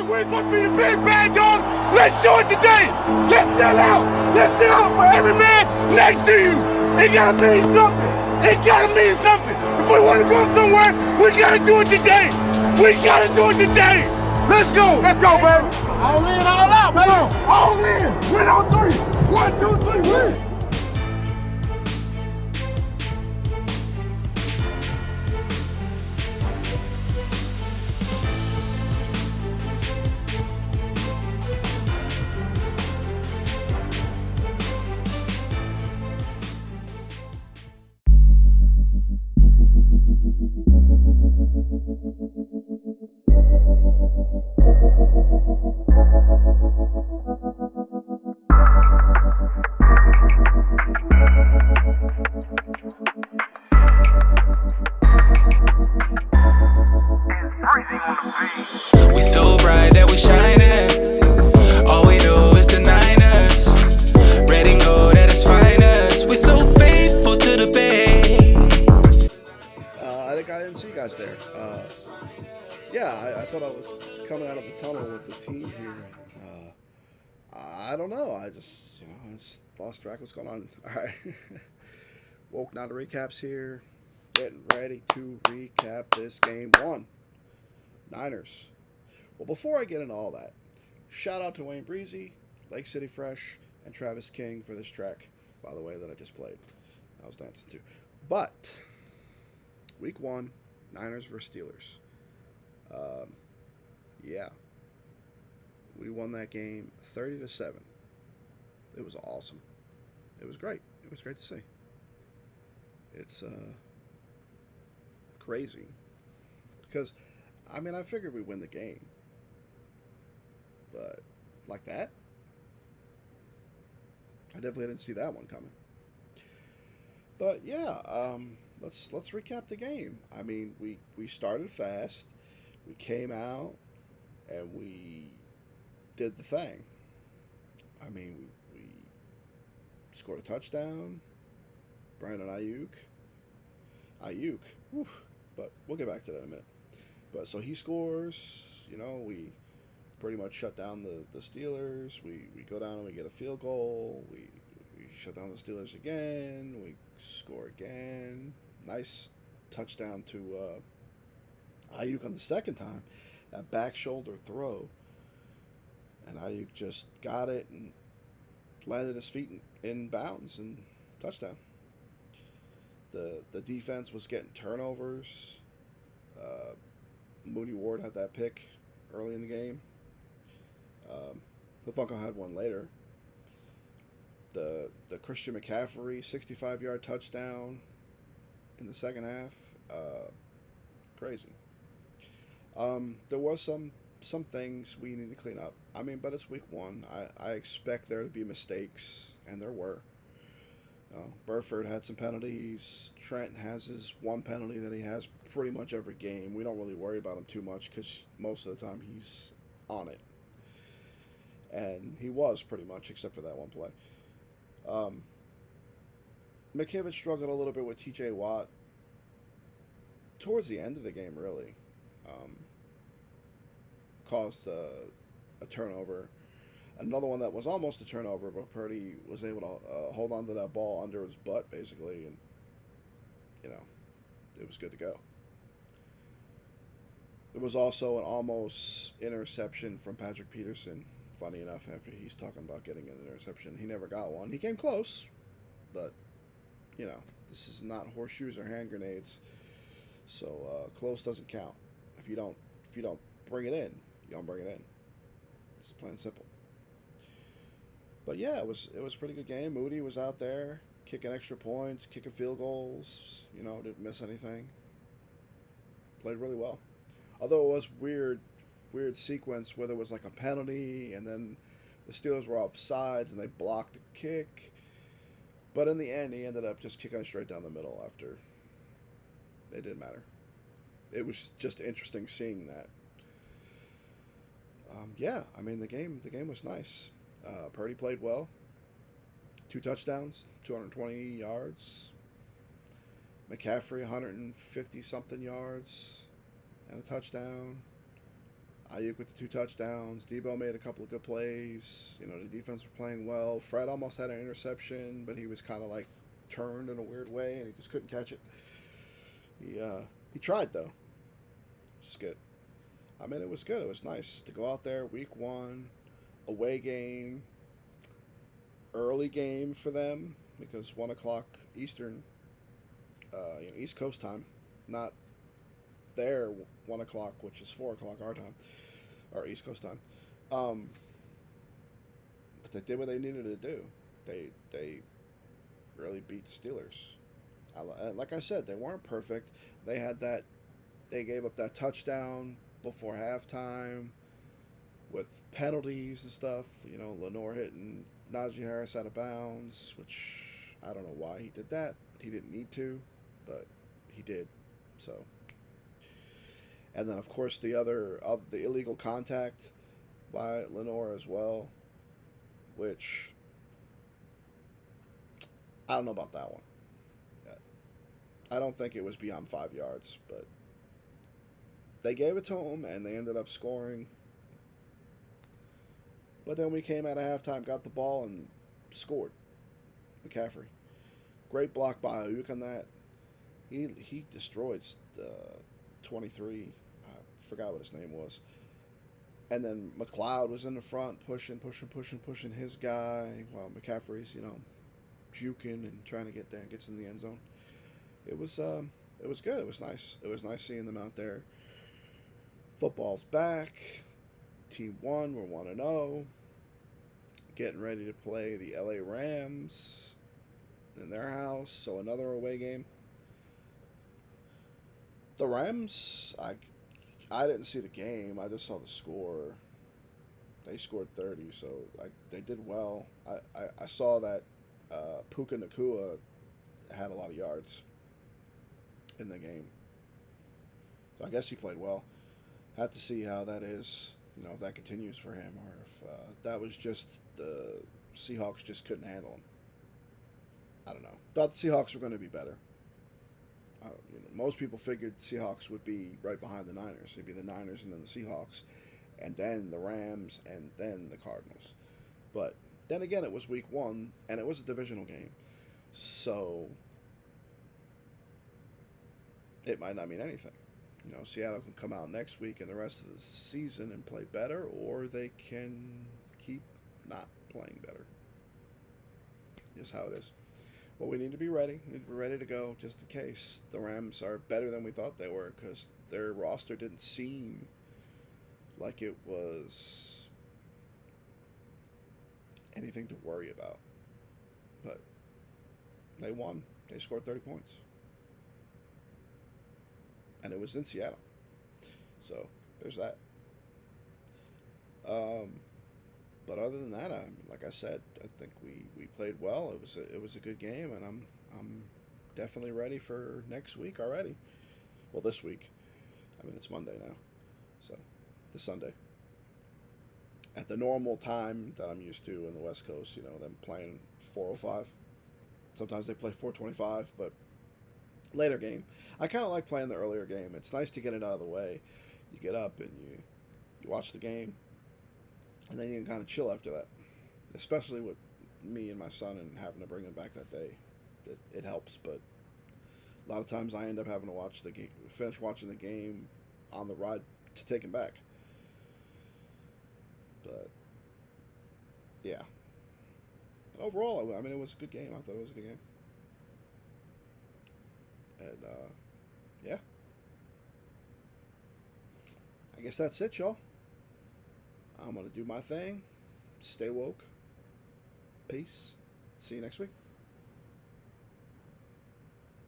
8 wins must be the big bad dog. Let's do it today. Let's stand out. Let's stand out for every man next to you. It gotta mean something. It gotta mean something. If we want to go somewhere, we gotta do it today. We gotta do it today. Let's go. Let's go, baby. All in, all out, baby. All in. Win on 3. 1, 2, 3, win. We so bright that we shining. All we do is the Niners. Red and gold at its finest. We so faithful to the Bay. I think I didn't see you guys there. I thought I was coming out of the tunnel with the team here. I don't know. I just lost track of what's going on. All right. Woke now to recaps here. Getting ready to recap this game 1. Niners. Well, before I get into all that, shout out to Wayne Breezy, Lake City Fresh, and Travis King for this track, by the way, that I just played. I was dancing too. But, week 1, Niners versus Steelers. We won that game 30-7. It was awesome. It was great. It was great to see. It's crazy. Because I figured we'd win the game. But like that? I definitely didn't see that one coming. But yeah, let's recap the game. We started fast. We came out and we did the thing. We scored a touchdown. Brandon Ayuk. Whew, but we'll get back to that in a minute. But so he scores, we pretty much shut down the Steelers. We go down and we get a field goal. We shut down the Steelers again. We score again. Nice touchdown to Ayuk on the second time. That back shoulder throw. And Ayuk just got it and landed his feet in bounds and touchdown. The defense was getting turnovers. Moody Ward had that pick early in the game. Hufanga had one later. The Christian McCaffrey 65-yard touchdown in the second half. Crazy. There was some things we need to clean up. But it's week 1. I expect there to be mistakes, and there were. Burford had some penalties. Trent has his one penalty that he has pretty much every game. We don't really worry about him too much because most of the time he's on it. And he was pretty much, except for that one play. McKivitz struggled a little bit with TJ Watt towards the end of the game, really. Caused a turnover. Another one that was almost a turnover, but Purdy was able to hold on to that ball under his butt, basically, and, it was good to go. There was also an almost interception from Patrick Peterson, funny enough, after he's talking about getting an interception. He never got one. He came close, but, this is not horseshoes or hand grenades, so close doesn't count. If you don't bring it in, you don't bring it in. It's plain and simple. But yeah, it was a pretty good game. Moody was out there kicking extra points, kicking field goals. Didn't miss anything. Played really well. Although it was weird sequence where there was like a penalty and then the Steelers were off sides and they blocked the kick. But in the end, he ended up just kicking it straight down the middle after. It didn't matter. It was just interesting seeing that. The game was nice. Purdy played well. 2 touchdowns, 220 yards. McCaffrey, 150-something yards and a touchdown. Ayuk with the 2 touchdowns. Debo made a couple of good plays. You know, the defense were playing well. Fred almost had an interception, but he was kind of like turned in a weird way, and he just couldn't catch it. He tried though, which is good. I mean, it was good. It was nice to go out there week 1, away game, early game for them because 1 o'clock Eastern, East Coast time, not their 1 o'clock, which is 4 o'clock our time, or East Coast time. But they did what they needed to do. They really beat the Steelers. Like I said, they weren't perfect. They gave up that touchdown before halftime with penalties and stuff. You know, Lenore hitting Najee Harris out of bounds, which I don't know why he did that. He didn't need to, but he did. So, and then of course the illegal contact by Lenore as well, which I don't know about that one. I don't think it was beyond 5 yards, but they gave it to him and they ended up scoring. But then we came out of halftime, got the ball, and scored. McCaffrey. Great block by Ayuk on that. He destroyed 23. I forgot what his name was. And then McLeod was in the front, pushing his guy, while McCaffrey's, juking and trying to get there and gets in the end zone. It was good. It was nice. It was nice seeing them out there. Football's back. Team 1, we're 1-0. Getting ready to play the LA Rams in their house, so another away game. The Rams, I didn't see the game. I just saw the score. They scored 30, so they did well. I saw that Puka Nacua had a lot of yards in the game. So I guess he played well. Have to see how that is, if that continues for him, or if that was just the Seahawks just couldn't handle him. I don't know. Thought the Seahawks were going to be better. Most people figured the Seahawks would be right behind the Niners. It'd be the Niners and then the Seahawks, and then the Rams, and then the Cardinals. But then again, it was week 1, and it was a divisional game. So it might not mean anything. Seattle can come out next week and the rest of the season and play better, or they can keep not playing better. Is how it is. Well, we need to be ready. We need to be ready to go just in case the Rams are better than we thought they were, because their roster didn't seem like it was anything to worry about. But they won. They scored 30 points. And it was in Seattle. So, there's that. But other than that, like I said, I think we played well. It was a good game, and I'm definitely ready for next week already. Well, this week. I mean, it's Monday now. So, this Sunday. At the normal time that I'm used to in the West Coast, them playing 4:05. Sometimes they play 4:25, but later game. I kind of like playing the earlier game. It's nice to get it out of the way. You get up and you watch the game, and then you can kind of chill after that. Especially with me and my son and having to bring him back that day, it helps. But a lot of times I end up having to watch the game, finish watching the game on the ride to take him back. But yeah, and overall, I mean, it was a good game. I thought it was a good game. And, yeah. I guess that's it, y'all. I'm going to do my thing. Stay woke. Peace. See you next week.